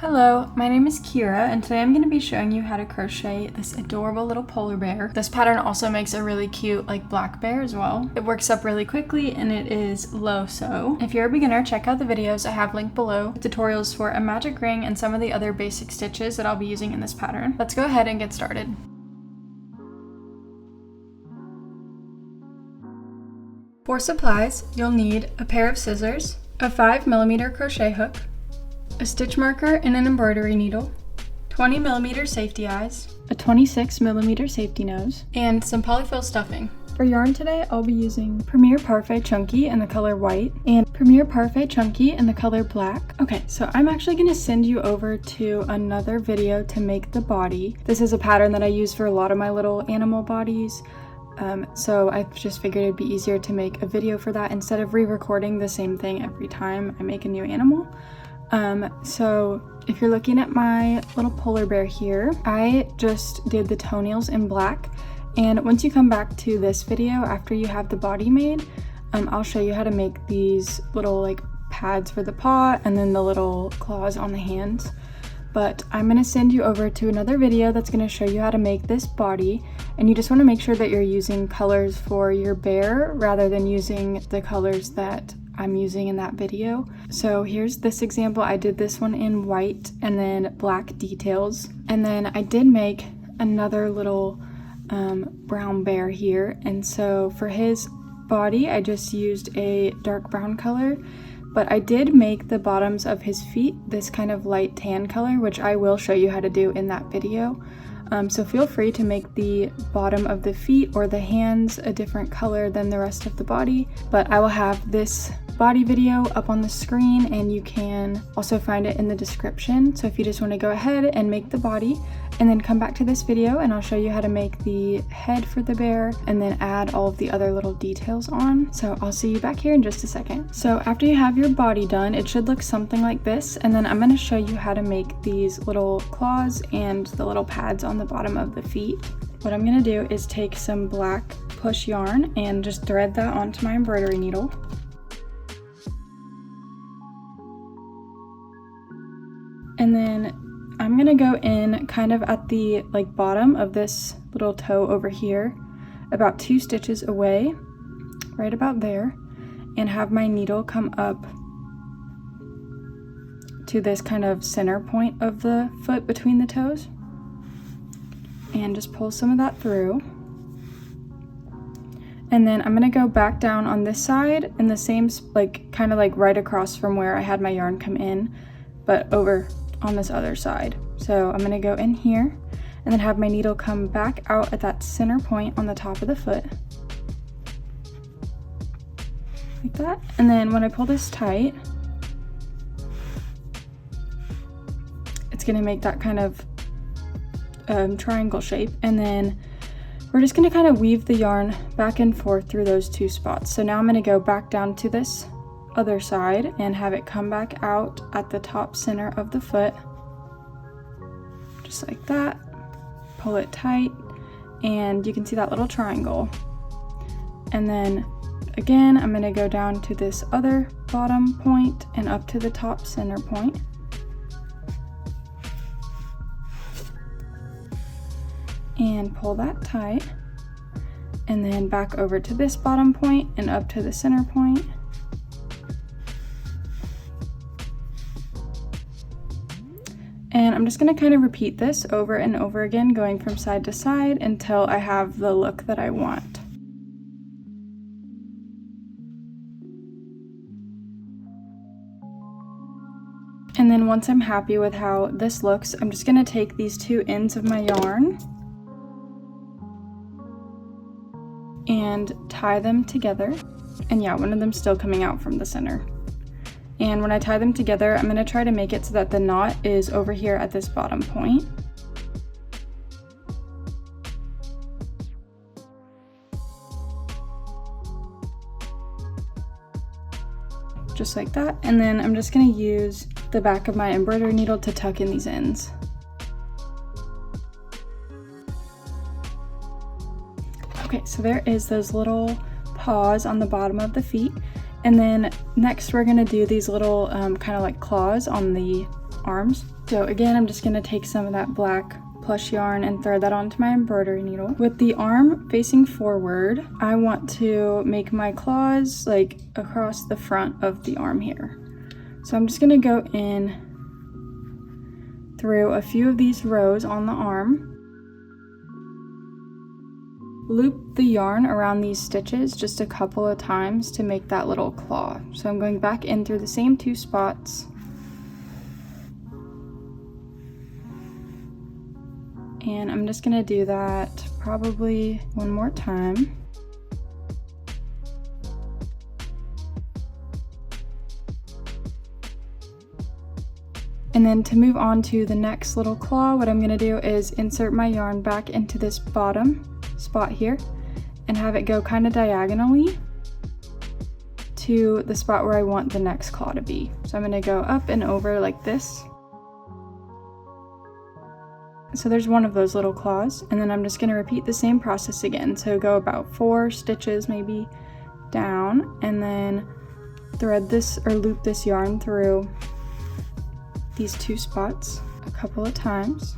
Hello, my name is Kira, and today I'm going to be showing you how to crochet this adorable little polar bear. This pattern also makes a really cute black bear as well. It works up really quickly and it is low sew. If you're a beginner, check out the videos I have linked below, tutorials for a magic ring and some of the other basic stitches that I'll be using in this pattern. Let's go ahead and get started. For supplies, you'll need a pair of scissors, a 5mm crochet hook, a stitch marker and an embroidery needle, 20mm safety eyes, a 26mm safety nose, and some polyfill stuffing. For yarn today, I'll be using Premier Parfait Chunky in the color white and Premier Parfait Chunky in the color black. Okay, so I'm actually going to send you over to another video to make the body. This is a pattern that I use for a lot of my little animal bodies. So I just figured it'd be easier to make a video for that instead of re-recording the same thing every time I make a new animal. So if you're looking at my little polar bear here, I just did the toenails in black, and once you come back to this video after you have the body made, I'll show you how to make these little pads for the paw and then the little claws on the hands. But I'm going to send you over to another video that's going to show you how to make this body, and you just want to make sure that you're using colors for your bear rather than using the colors that I'm using in that video. So here's this example. I did this one in white and then black details, and then I did make another little brown bear here, and so for his body I just used a dark brown color, but I did make the bottoms of his feet this kind of light tan color, which I will show you how to do in that video. So feel free to make the bottom of the feet or the hands a different color than the rest of the body, but I will have this body video up on the screen and you can also find it in the description. So if you just want to go ahead and make the body and then come back to this video and I'll show you how to make the head for the bear and then add all of the other little details on. So I'll see you back here in just a second. So after you have your body done, it should look something like this, and then I'm going to show you how to make these little claws and the little pads on the bottom of the feet. What I'm going to do is take some black push yarn and just thread that onto my embroidery needle. And then I'm gonna go in kind of at the bottom of this little toe over here, about 2 stitches away, right about there, and have my needle come up to this kind of center point of the foot between the toes, and just pull some of that through. And then I'm gonna go back down on this side in the same, kind of right across from where I had my yarn come in, but over on this other side. So I'm going to go in here and then have my needle come back out at that center point on the top of the foot, like that. And then when I pull this tight, it's going to make that kind of triangle shape, and then we're just going to kind of weave the yarn back and forth through those 2 spots. So now I'm going to go back down to this other side and have it come back out at the top center of the foot, just like that. Pull it tight and you can see that little triangle. And then again I'm going to go down to this other bottom point and up to the top center point, and pull that tight, and then back over to this bottom point and up to the center point. And I'm just going to kind of repeat this over and over again, going from side to side until I have the look that I want. And then once I'm happy with how this looks, I'm just going to take these 2 ends of my yarn and tie them together. And yeah, one of them's still coming out from the center. And when I tie them together, I'm going to try to make it so that the knot is over here at this bottom point. Just like that. And then I'm just going to use the back of my embroidery needle to tuck in these ends. Okay, so there is those little paws on the bottom of the feet. And then next we're going to do these little kind of claws on the arms. So again, I'm just gonna take some of that black plush yarn and thread that onto my embroidery needle. With the arm facing forward, I want to make my claws like across the front of the arm here. So I'm just gonna go in through a few of these rows on the arm, loop the yarn around these stitches just a couple of times to make that little claw. So I'm going back in through the same 2 spots, and I'm just gonna do that probably one more time. And then to move on to the next little claw, what I'm gonna do is insert my yarn back into this bottom spot here and have it go kind of diagonally to the spot where I want the next claw to be. So I'm gonna go up and over like this. So there's one of those little claws, and then I'm just gonna repeat the same process again. So go about 4 stitches maybe down, and then thread this or loop this yarn through these 2 spots a couple of times.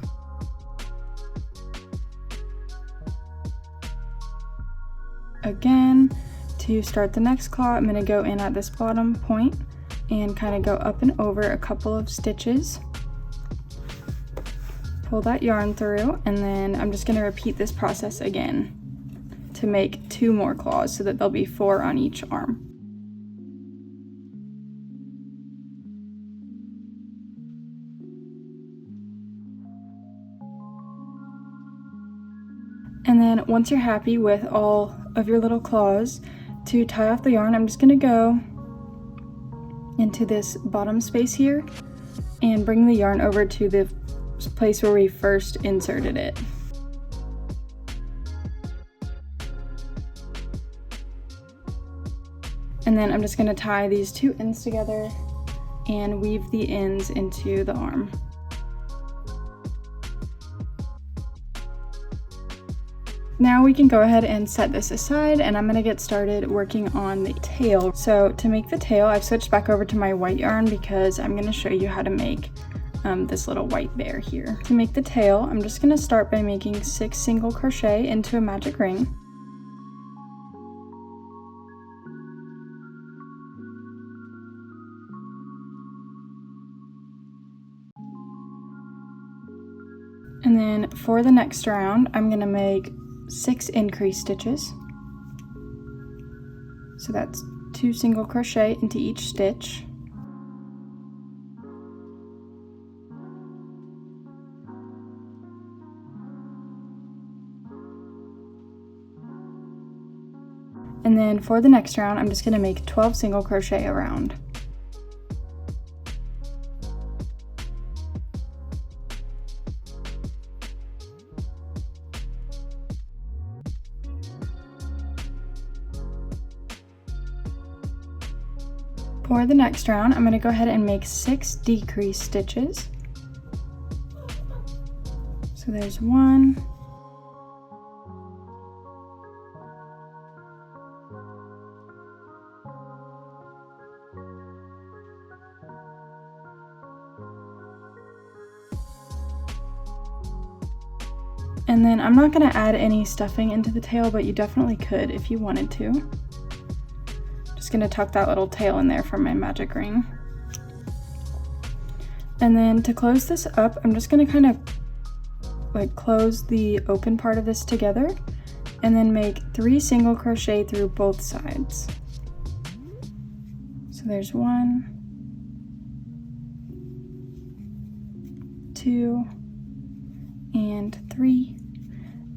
Again, to start the next claw, I'm gonna go in at this bottom point and kind of go up and over a couple of stitches. Pull that yarn through, and then I'm just gonna repeat this process again to make 2 more claws so that there'll be 4 on each arm. And then once you're happy with all of your little claws, to tie off the yarn, I'm just gonna go into this bottom space here and bring the yarn over to the place where we first inserted it. And then I'm just gonna tie these 2 ends together and weave the ends into the arm. Now we can go ahead and set this aside, and I'm gonna get started working on the tail. So to make the tail, I've switched back over to my white yarn because I'm gonna show you how to make this little white bear here. To make the tail, I'm just gonna start by making 6 single crochet into a magic ring. And then for the next round, I'm gonna make 6 increase stitches. So that's 2 single crochet into each stitch. And then for the next round, I'm just gonna make 12 single crochet a round. For the next round, I'm going to go ahead and make 6 decrease stitches. So there's 1, and then I'm not going to add any stuffing into the tail, but you definitely could if you wanted to. Gonna tuck that little tail in there from my magic ring. And then to close this up, I'm just gonna kind of like close the open part of this together and then make 3 single crochet through both sides. So there's 1, 2, and 3.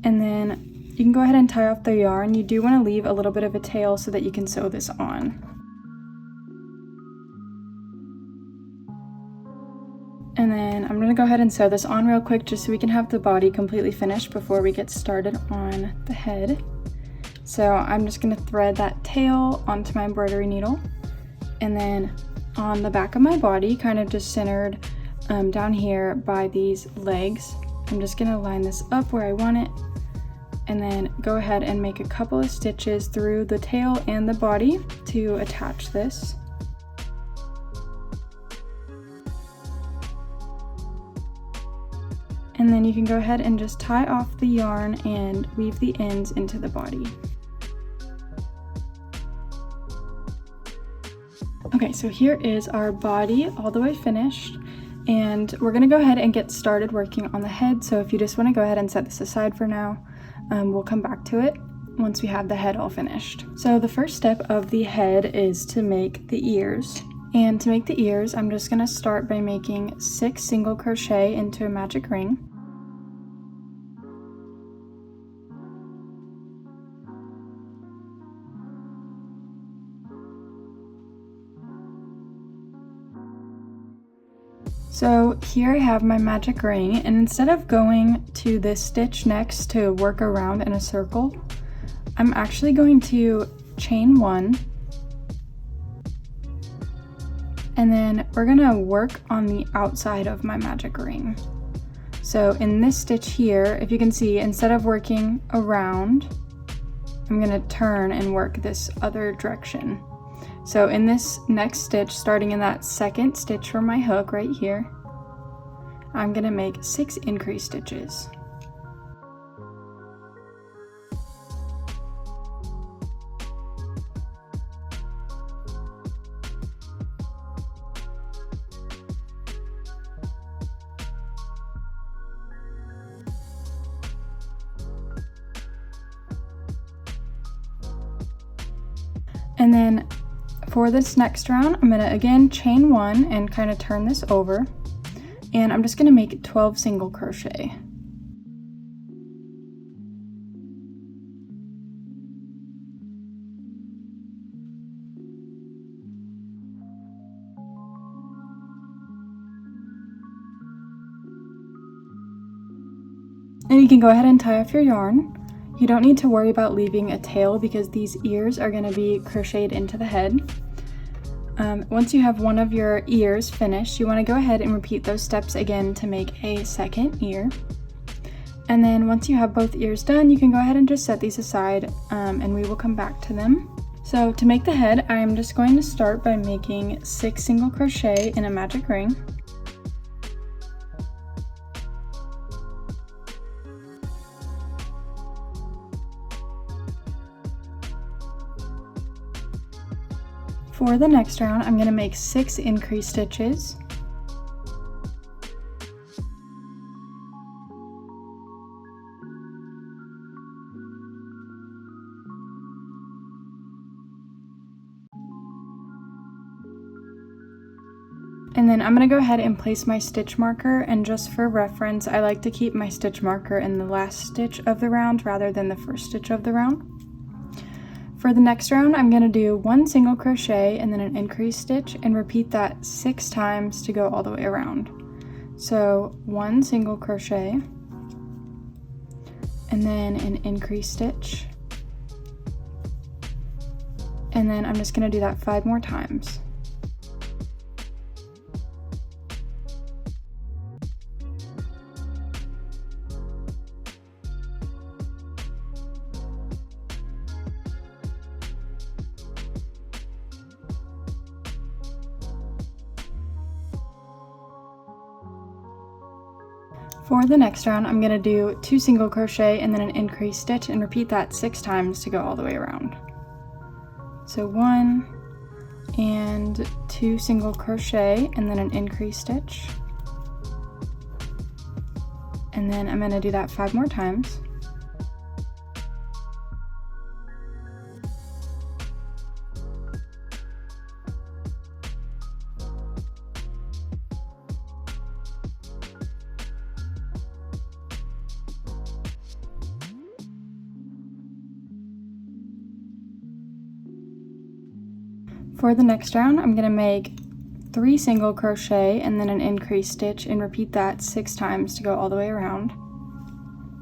And then you can go ahead and tie off the yarn. You do want to leave a little bit of a tail so that you can sew this on. And then I'm going to go ahead and sew this on real quick just so we can have the body completely finished before we get started on the head. So I'm just going to thread that tail onto my embroidery needle, and then on the back of my body, kind of just centered down here by these legs, I'm just going to line this up where I want it, and then go ahead and make a couple of stitches through the tail and the body to attach this. And then you can go ahead and just tie off the yarn and weave the ends into the body. Okay, so here is our body all the way finished, and we're gonna go ahead and get started working on the head. So if you just wanna go ahead and set this aside for now, we'll come back to it once we have the head all finished. So the first step of the head is to make the ears. And to make the ears, I'm just gonna start by making 6 single crochet into a magic ring. So here I have my magic ring, and instead of going to this stitch next to work around in a circle, I'm actually going to chain 1, and then we're gonna work on the outside of my magic ring. So in this stitch here, if you can see, instead of working around, I'm gonna turn and work this other direction. So in this next stitch, starting in that second stitch from my hook right here, I'm gonna make 6 increase stitches. And then for this next round, I'm gonna again chain 1 and kind of turn this over, and I'm just gonna make 12 single crochet. And you can go ahead and tie off your yarn. You don't need to worry about leaving a tail because these ears are going to be crocheted into the head. Once you have one of your ears finished, you want to go ahead and repeat those steps again to make a second ear. And then once you have both ears done, you can go ahead and just set these aside, and we will come back to them. So to make the head, I'm just going to start by making 6 single crochet in a magic ring. For the next round, I'm going to make 6 increase stitches. And then I'm going to go ahead and place my stitch marker, and just for reference, I like to keep my stitch marker in the last stitch of the round rather than the first stitch of the round. For the next round, I'm going to do 1 single crochet and then an increase stitch, and repeat that 6 times to go all the way around. So 1 single crochet, and then an increase stitch, and then I'm just going to do that 5 more times. For the next round, I'm going to do 2 single crochet and then an increase stitch, and repeat that 6 times to go all the way around. So 1 and 2 single crochet and then an increase stitch, and then I'm going to do that 5 more times. For the next round, I'm going to make 3 single crochet and then an increase stitch, and repeat that 6 times to go all the way around.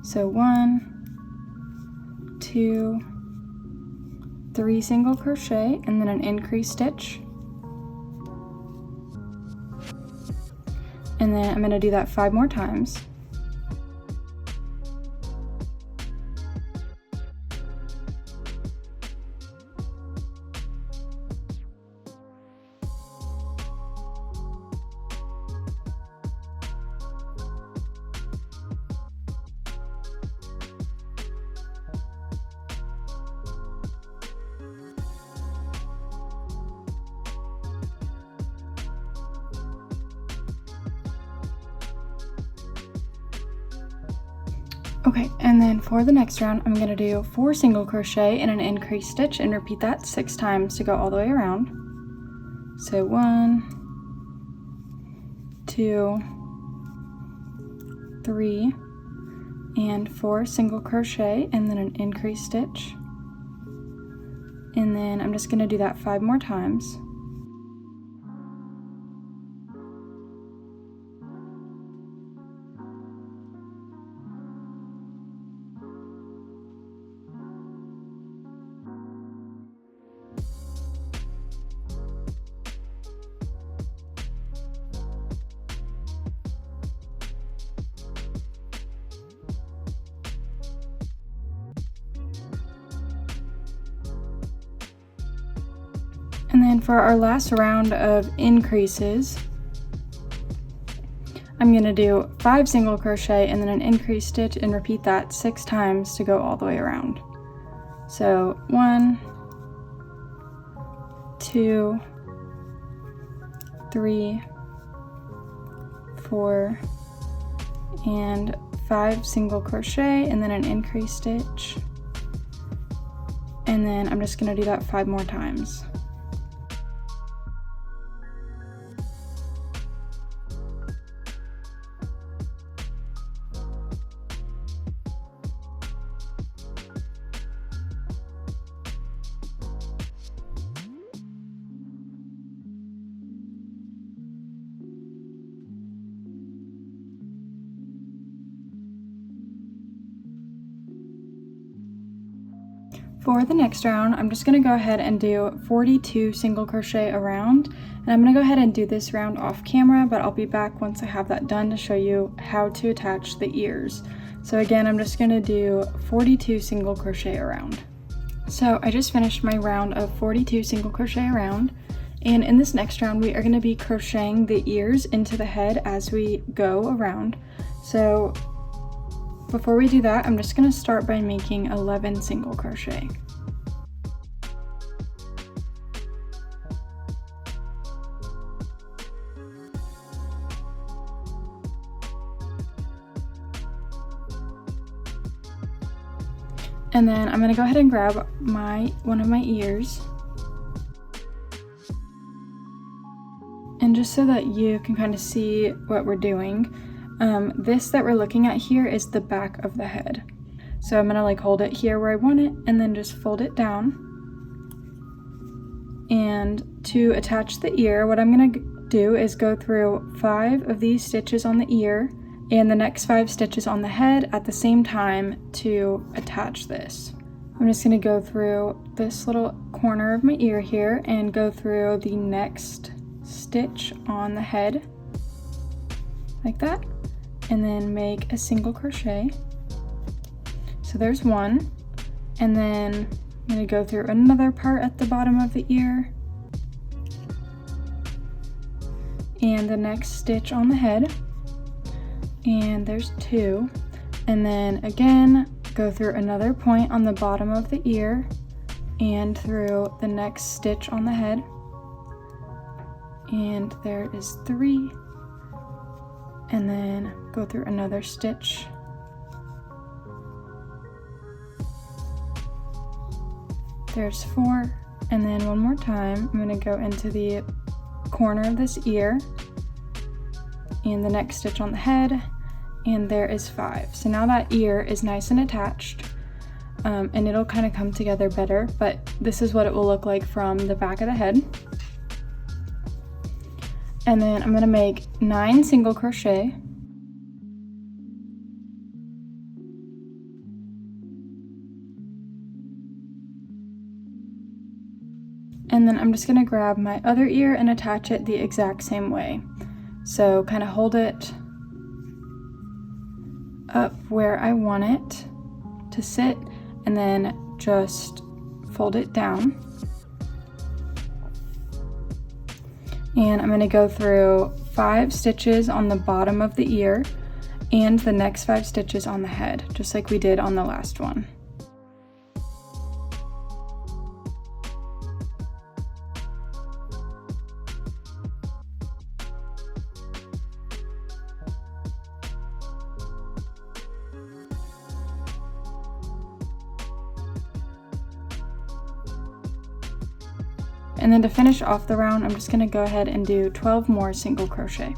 So 1, 2, 3 single crochet and then an increase stitch, and then I'm going to do that 5 more times. Okay, and then for the next round, I'm going to do 4 single crochet and an increased stitch and repeat that 6 times to go all the way around. So 1, 2, 3, and 4 single crochet and then an increased stitch. And then I'm just going to do that 5 more times. And then for our last round of increases, I'm going to do 5 single crochet and then an increased stitch and repeat that 6 times to go all the way around. So 1, 2, 3, 4, and 5 single crochet and then an increased stitch. And then I'm just going to do that 5 more times. For the next round, I'm just going to go ahead and do 42 single crochet around, and I'm going to go ahead and do this round off camera, but I'll be back once I have that done to show you how to attach the ears. So again, I'm just going to do 42 single crochet around. So I just finished my round of 42 single crochet around, and in this next round we are going to be crocheting the ears into the head as we go around. So before we do that, I'm just going to start by making 11 single crochet. And then I'm going to go ahead and grab one of my ears. And just so that you can kind of see what we're doing, this that we're looking at here is the back of the head. So I'm gonna hold it here where I want it and then just fold it down. And to attach the ear, what I'm gonna do is go through 5 of these stitches on the ear and the next 5 stitches on the head at the same time to attach this. I'm just gonna go through this little corner of my ear here and go through the next stitch on the head like that, and then make a single crochet. So there's one, and then I'm going to go through another part at the bottom of the ear and the next stitch on the head, and there's 2, and then again go through another point on the bottom of the ear and through the next stitch on the head, and there is 3, and then go through another stitch, there's 4, and then one more time I'm going to go into the corner of this ear and the next stitch on the head, and there is 5. So now that ear is nice and attached, and it'll kind of come together better, but this is what it will look like from the back of the head. And then I'm going to make 9 single crochet, and then I'm just going to grab my other ear and attach it the exact same way. So kind of hold it up where I want it to sit and then just fold it down. And I'm going to go through 5 stitches on the bottom of the ear and the next 5 stitches on the head, just like we did on the last one. And then to finish off the round, I'm just going to go ahead and do 12 more single crochet.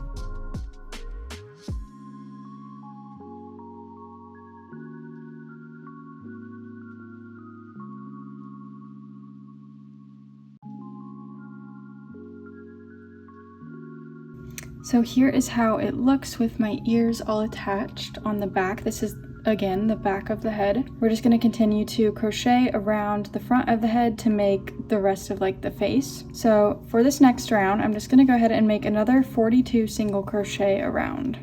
So here is how it looks with my ears all attached on the back. This is, again, the back of the head. We're just going to continue to crochet around the front of the head to make the rest of like the face. So for this next round, I'm just going to go ahead and make another 42 single crochet around.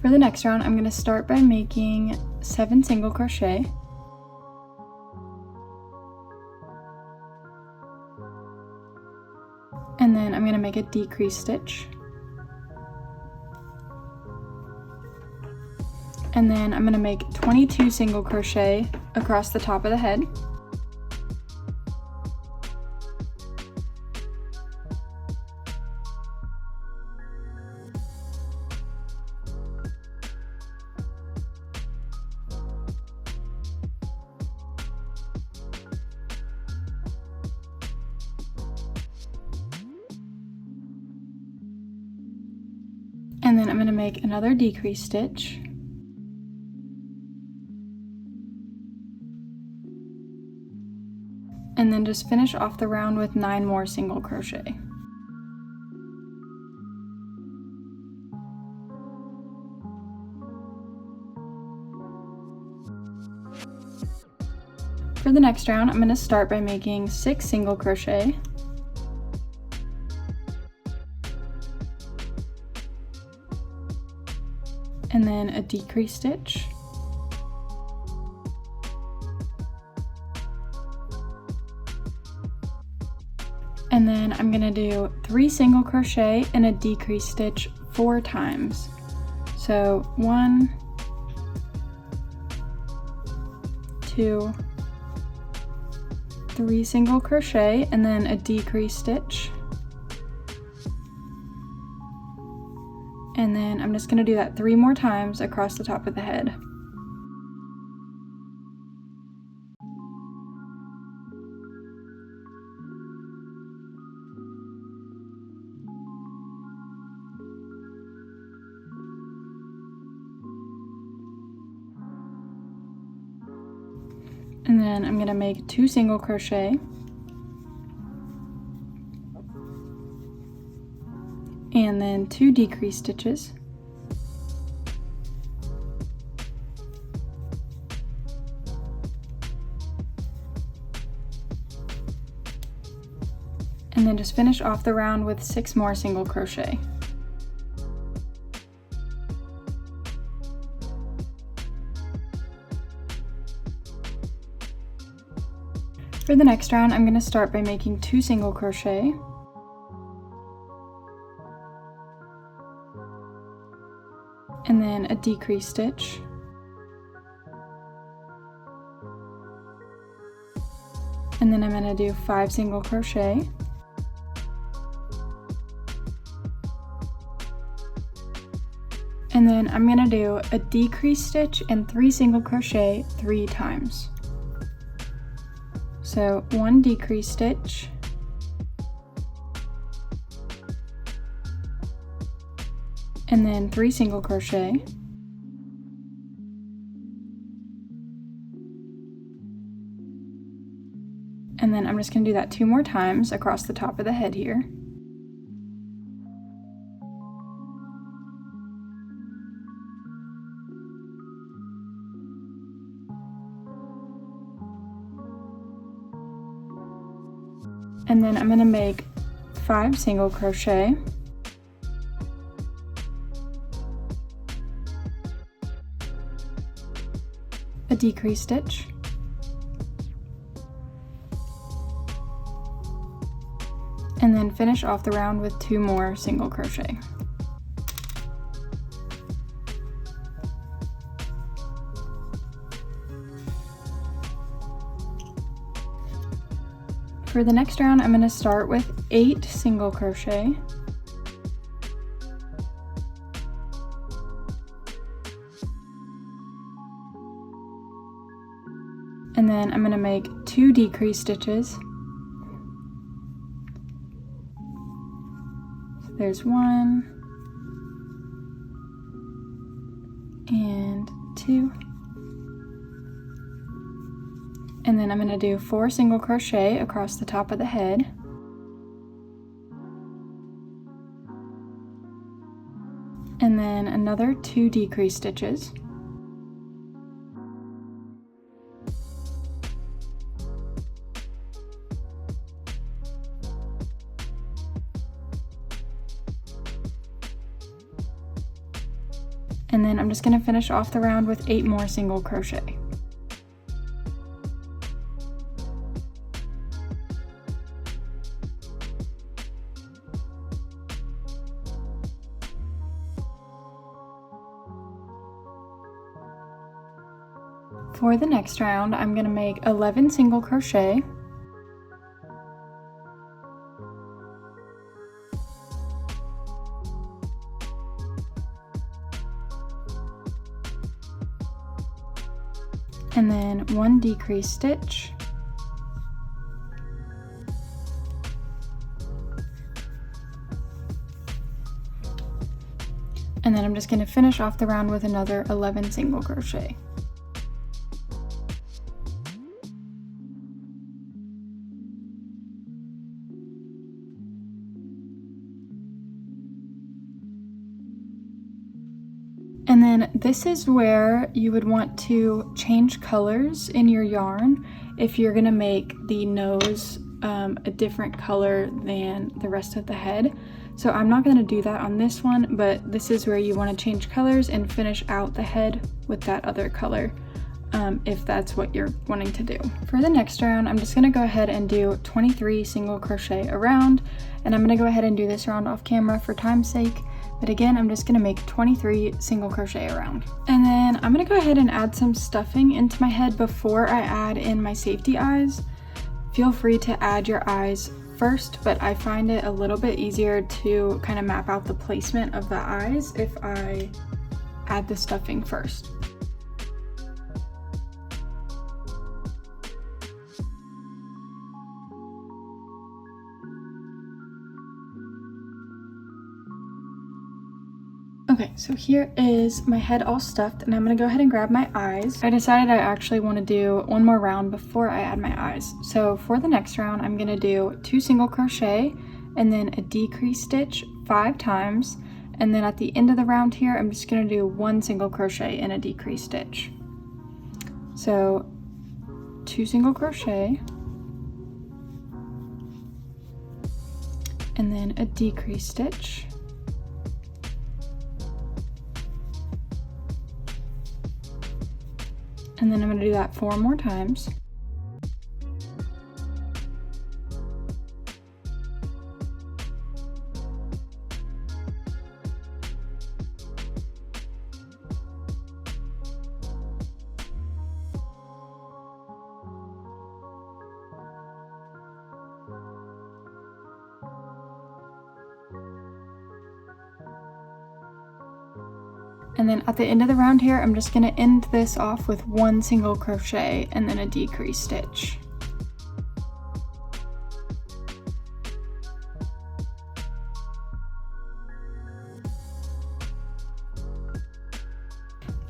For the next round, I'm going to start by making 7 single crochet. And then I'm going to make a decrease stitch. And then I'm going to make 22 single crochet across the top of the head. And then I'm going to make another decrease stitch. And then just finish off the round with 9 more single crochet. For the next round, I'm going to start by making 6 single crochet. And then a decrease stitch. And then I'm going to do 3 single crochet and a decrease stitch 4 times. So 1, 2, 3 single crochet and then a decrease stitch. And then I'm just going to do that 3 more times across the top of the head. And then I'm going to make 2 single crochet. And then 2 decrease stitches. And then just finish off the round with 6 more single crochet. For the next round, I'm going to start by making 2 single crochet. And then a decrease stitch. And then I'm going to do 5 single crochet. And then I'm going to do a decrease stitch and 3 single crochet 3 times. So 1 decrease stitch, and then 3 single crochet, and then I'm just going to do that 2 more times across the top of the head here. And then I'm going to make 5 single crochet, a decrease stitch, and then finish off the round with 2 more single crochet. For the next round, I'm going to start with 8 single crochet. And then I'm going to make 2 decrease stitches. So there's 1 and 2. And then I'm going to do 4 single crochet across the top of the head. And then another 2 decrease stitches. And then I'm just going to finish off the round with 8 more single crochet. For the next round, I'm going to make 11 single crochet. And then 1 decrease stitch. And then I'm just going to finish off the round with another 11 single crochet. And then this is where you would want to change colors in your yarn if you're gonna make the nose a different color than the rest of the head. So I'm not gonna do that on this one, but this is where you wanna change colors and finish out the head with that other color, if that's what you're wanting to do. For the next round, I'm just gonna go ahead and do 23 single crochet around, and I'm gonna go ahead and do this round off camera for time's sake. But again, I'm just gonna make 23 single crochet around. And then I'm gonna go ahead and add some stuffing into my head before I add in my safety eyes. Feel free to add your eyes first, but I find it a little bit easier to kind of map out the placement of the eyes if I add the stuffing first. Okay, so here is my head all stuffed, and I'm gonna go ahead and grab my eyes. I decided I actually want to do one more round before I add my eyes. So for the next round, I'm gonna do 2 single crochet and then a decrease stitch 5 times. And then at the end of the round here, I'm just gonna do 1 single crochet and a decrease stitch. So 2 single crochet and then a decrease stitch. And then I'm going to do that 4 more times. And then at the end of the round here, I'm just going to end this off with 1 single crochet and then a decrease stitch.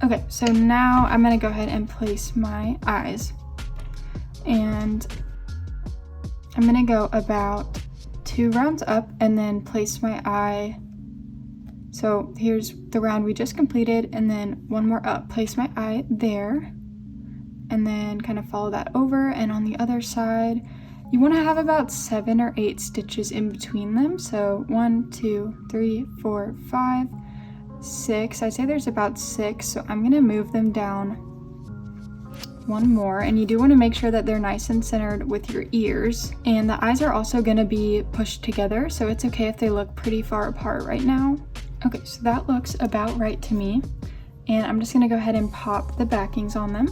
Okay, so now I'm going to go ahead and place my eyes. And I'm going to go about 2 rounds up and then place my eye. So here's the round we just completed, and then 1 more up. Place my eye there, and then kind of follow that over, and on the other side, you want to have about 7 or 8 stitches in between them. So 1, 2, 3, 4, 5, 6. I'd say there's about 6, so I'm gonna move them down 1 more, and you do want to make sure that they're nice and centered with your ears. And the eyes are also going to be pushed together, so it's okay if they look pretty far apart right now. Okay, so that looks about right to me, and I'm just going to go ahead and pop the backings on them.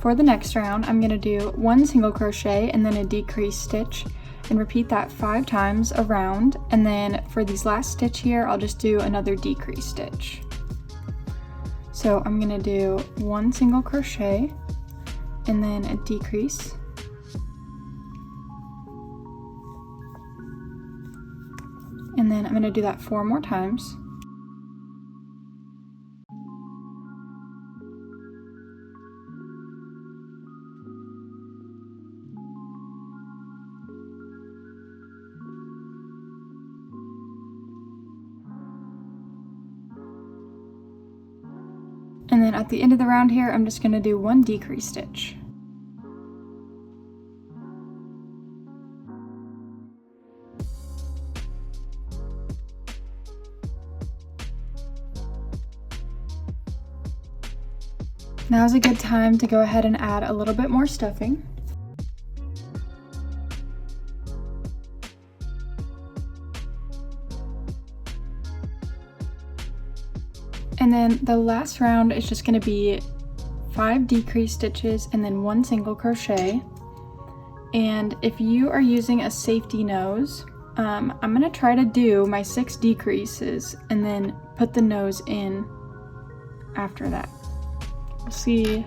For the next round, I'm going to do 1 single crochet and then a decrease stitch, and repeat that 5 times around. And then for these last stitch here, I'll just do another decrease stitch. So I'm going to do 1 single crochet and then a decrease. And then I'm going to do that 4 more times. And then at the end of the round here, I'm just going to do 1 decrease stitch. Now's a good time to go ahead and add a little bit more stuffing. And then the last round is just going to be 5 decrease stitches and then 1 single crochet. And if you are using a safety nose, I'm going to try to do my 6 decreases and then put the nose in after that. We'll see,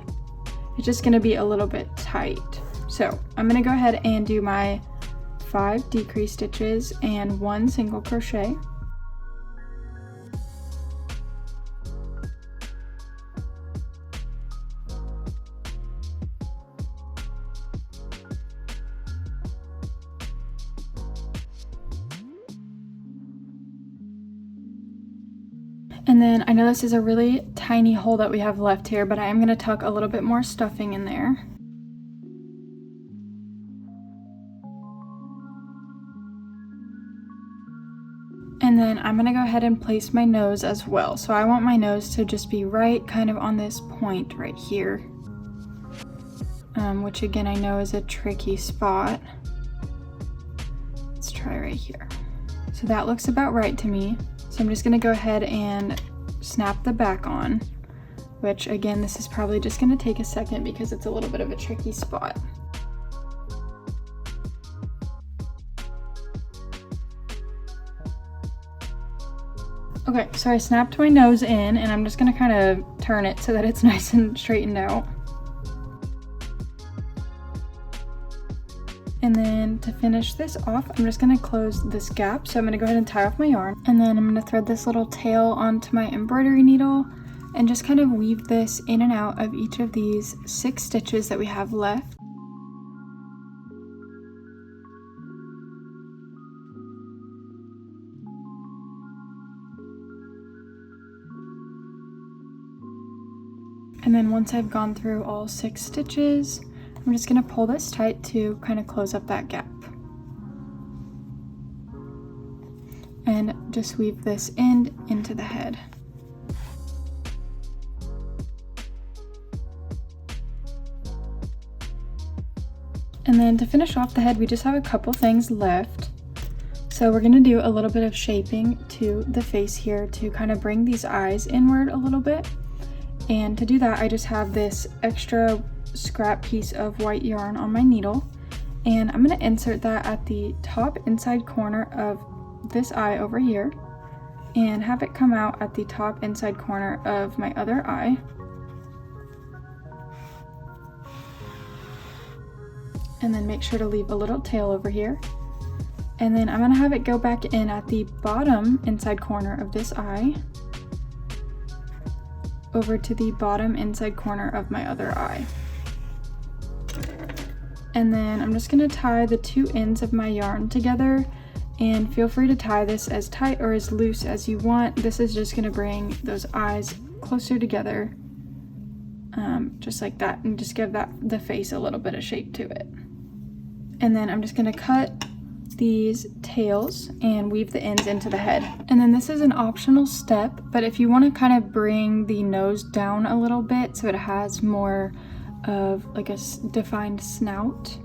it's just going to be a little bit tight. So I'm going to go ahead and do my 5 decrease stitches and 1 single crochet. And then I know this is a really tiny hole that we have left here, but I am going to tuck a little bit more stuffing in there. And then I'm going to go ahead and place my nose as well. So I want my nose to just be right kind of on this point right here, which again I know is a tricky spot. Let's try right here. So that looks about right to me. So I'm just going to go ahead and snap the back on, which again, this is probably just going to take a second because it's a little bit of a tricky spot. Okay, so I snapped my nose in and I'm just going to kind of turn it so that it's nice and straightened out. And then to finish this off, I'm just going to close this gap. So I'm going to go ahead and tie off my yarn. And then I'm going to thread this little tail onto my embroidery needle and just kind of weave this in and out of each of these 6 stitches that we have left. And then once I've gone through all 6 stitches, I'm just going to pull this tight to kind of close up that gap. And just weave this end into the head. And then to finish off the head, we just have a couple things left. So we're going to do a little bit of shaping to the face here to kind of bring these eyes inward a little bit. And to do that, I just have this extra scrap piece of white yarn on my needle, and I'm going to insert that at the top inside corner of this eye over here and have it come out at the top inside corner of my other eye. And then make sure to leave a little tail over here. And then I'm going to have it go back in at the bottom inside corner of this eye over to the bottom inside corner of my other eye. And then I'm just going to tie the 2 ends of my yarn together, and feel free to tie this as tight or as loose as you want. This is just going to bring those eyes closer together, just like that, and just give the face a little bit of shape to it. And then I'm just going to cut these tails and weave the ends into the head. And then this is an optional step, but if you want to kind of bring the nose down a little bit so it has more of like a defined snout,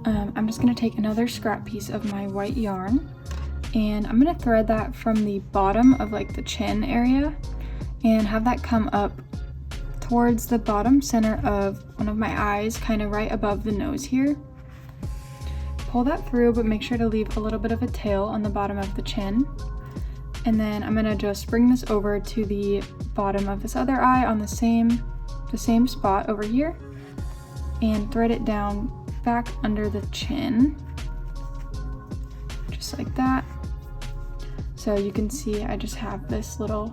I'm just going to take another scrap piece of my white yarn and I'm going to thread that from the bottom of like the chin area and have that come up towards the bottom center of one of my eyes, kind of right above the nose here. Pull that through, but make sure to leave a little bit of a tail on the bottom of the chin. And then I'm gonna just bring this over to the bottom of this other eye on the same spot over here, and thread it down back under the chin, just like that. So you can see I just have this little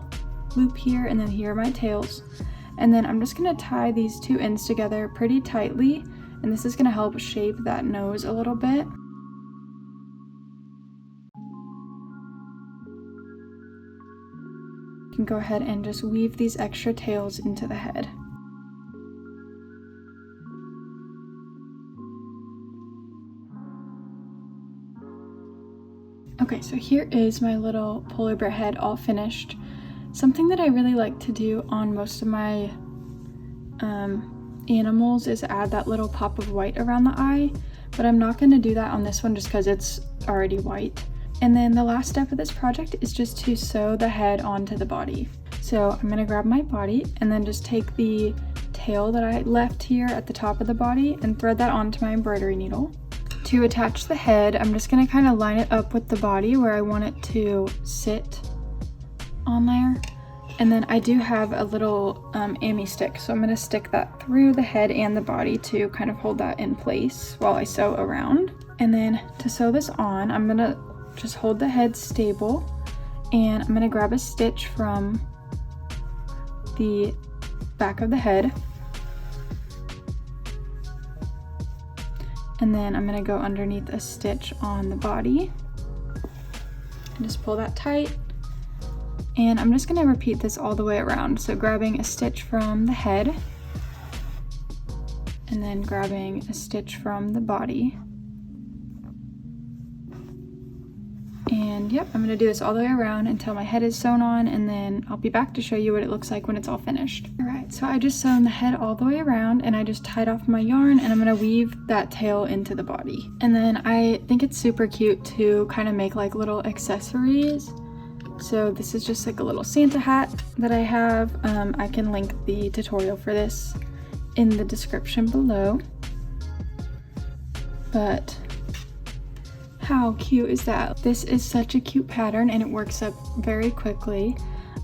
loop here, and then here are my tails. And then I'm just gonna tie these two ends together pretty tightly, and this is gonna help shape that nose a little bit. You can go ahead and just weave these extra tails into the head. Okay, so here is my little polar bear head all finished. Something that I really like to do on most of my animals is add that little pop of white around the eye, but I'm not going to do that on this one just because it's already white. And then the last step of this project is just to sew the head onto the body. So I'm going to grab my body and then just take the tail that I left here at the top of the body and thread that onto my embroidery needle. To attach the head, I'm just going to kind of line it up with the body where I want it to sit on there. And then I do have a little ammy stick, so I'm going to stick that through the head and the body to kind of hold that in place while I sew around. And then to sew this on, I'm going to just hold the head stable, and I'm going to grab a stitch from the back of the head, and then I'm going to go underneath a stitch on the body and just pull that tight. And I'm just going to repeat this all the way around. So grabbing a stitch from the head, and then grabbing a stitch from the body. And yep, I'm going to do this all the way around until my head is sewn on, and then I'll be back to show you what it looks like when it's all finished. Alright, so I just sewn the head all the way around, and I just tied off my yarn, and I'm going to weave that tail into the body. And then I think it's super cute to kind of make like little accessories. So this is just like a little Santa hat that I have. I can link the tutorial for this in the description below. But how cute is that? This is such a cute pattern, and it works up very quickly.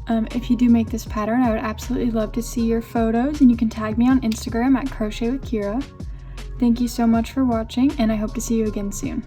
If you do make this pattern, I would absolutely love to see your photos, and you can tag me on Instagram at Crochet with Kira. Thank you so much for watching, and I hope to see you again soon.